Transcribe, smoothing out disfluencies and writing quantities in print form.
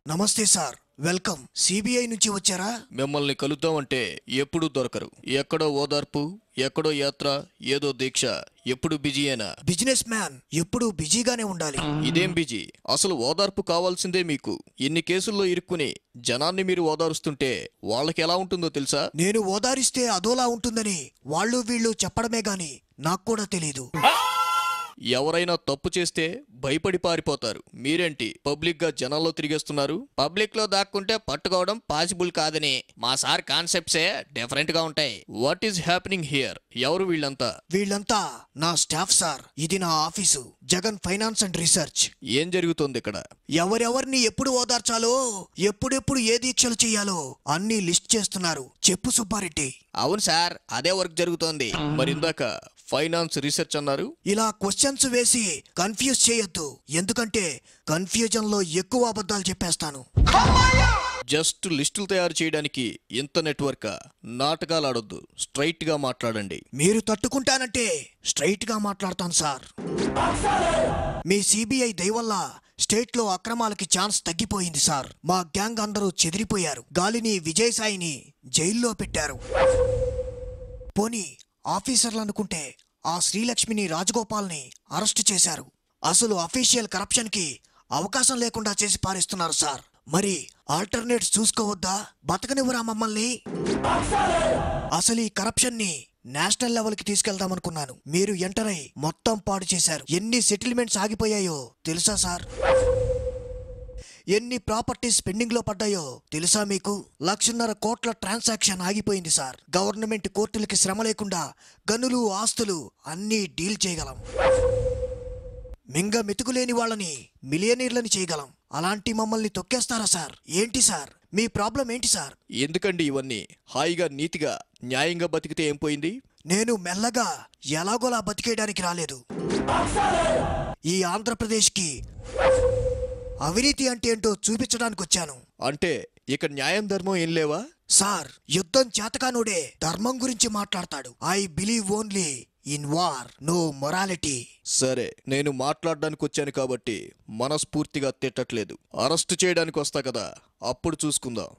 నమస్తే sir, welcome. CBI నుంచి వచ్చారా? మిమ్మల్ని కలుద్దామంటే ఎప్పుడు దొరకరు. ఎక్కడో ఓదార్పు, ఎక్కడో యాత్ర, ఏదో దీక్ష. ఎప్పుడు బిజీయేనా? బిజినెస్ మ్యాన్ ఎప్పుడు బిజీగానే ఉండాలి. ఇదేం బిజీ? అసలు ఓదార్పు కావాల్సిందే మీకు. ఇన్ని కేసుల్లో ఇరుక్కుని జనాన్ని మీరు ఓదారుస్తుంటే వాళ్ళకి ఎలా ఉంటుందో తెలుసా? నేను ఓదారిస్తే అదోలా ఉంటుందని వాళ్ళు వీళ్ళు చెప్పడమే గాని నాకు కూడా తెలీదు. ఎవరైనా తప్పు చేస్తే భయపడి పారిపోతారు. మీరేంటి పబ్లిక్ గా జనాల్లో తిరిగేస్తున్నారు? పబ్లిక్ లో దాక్కుంటే పట్టుకోవడం పాసిబుల్ కాదని మా సార్ కాన్సెప్ట్సే డిఫరెంట్ గా ఉంటాయి. What is happening here? ఎవరు వీళ్ళంతా? వీళ్ళంతా నా స్టాఫ్ సార్. ఇది నా office, Jagan finance and research. ఏం జరుగుతోంది ఇక్కడ? ఎవరెవరిని ఎప్పుడు ఓదార్చాలో, ఎప్పుడెప్పుడు ఏ దీక్షలు చెయ్యాలో అన్ని లిస్ట్ చేస్తున్నారు. చెప్పు సుబ్బారెడ్డి. అవును సార్, అదే వర్క్ జరుగుతోంది. మరి ఇందాక ఫైనాన్స్ రీసెర్చ్ అన్నారు. ఇలా క్వశ్చన్స్ వేసి కన్ఫ్యూజ్ చేయొద్దు, ఎందుకంటే కన్ఫ్యూజన్ లో ఎక్కువ అబద్ధాలు చెప్పేస్తాను. జస్ట్ లిస్టులు తయారు చేయడానికి ఇంత నెట్వర్క్? నాటకాలు ఆడొద్దు, స్ట్రైట్ గా మాట్లాడండి. మీరు తట్టుకుంటానంటే స్ట్రైట్ గా మాట్లాడతాను సార్. మీ సిబిఐ దయవల్ల స్టేట్ లో అక్రమాలకి ఛాన్స్ తగ్గిపోయింది సార్. మా గ్యాంగ్ అందరూ చెదిరిపోయారు. గాలిని, విజయసాయిని జైల్లో పెట్టారు. పోనీ ఆఫీసర్లు అనుకుంటే ఆ శ్రీలక్ష్మిని, రాజగోపాల్ని అరెస్ట్ చేశారు. అసలు అఫీషియల్ కరప్షన్ కి అవకాశం లేకుండా చేసి పారేస్తున్నారు సార్. మరి ఆల్టర్నేట్స్ చూసుకోవద్దా? బతకనివ్వరా మమ్మల్ని? అసలు ఈ కరప్షన్ ని నేషనల్ లెవెల్ కి తీసుకెళ్దామనుకున్నాను. మీరు ఎంటర్ అయి మొత్తం పాడు చేశారు. ఎన్ని సెటిల్మెంట్స్ ఆగిపోయాయో తెలుసా సార్? ఎన్ని ప్రాపర్టీస్ పెండింగ్ లో పడ్డాయో తెలుసా మీకు? 1,50,000 కోట్ల ట్రాన్సాక్షన్ ఆగిపోయింది సార్. గవర్నమెంట్ కోర్టులకి శ్రమ లేకుండా గనులు, ఆస్తులు అన్నీ డీల్ చేయగలం. మింగ మెతుకులేని వాళ్ళని మిలియనీర్లని చేయగలం. అలాంటి మమ్మల్ని తొక్కేస్తారా సార్? ఏంటి సార్ మీ ప్రాబ్లం? ఏంటి సార్? ఎందుకండి ఇవన్నీ? హాయిగా నీతిగా న్యాయంగా బతికితే ఏం పోయింది? నేను మెల్లగా ఎలాగోలా బతికేయడానికి రాలేదు. ఈ ఆంధ్రప్రదేశ్కి అవినీతి అంటే ఏంటో చూపించడానికి వచ్చాను. అంటే ఇక న్యాయం ధర్మం ఏం లేవా? సార్, యుద్ధం చేతకానుడే ధర్మం గురించి మాట్లాడతాడు. I believe only in war, no morality. సరే, నేను మాట్లాడడానికి వచ్చాను కాబట్టి మనస్ఫూర్తిగా తిట్టట్లేదు. అరెస్ట్ చేయడానికి వస్తా కదా, అప్పుడు చూసుకుందాం.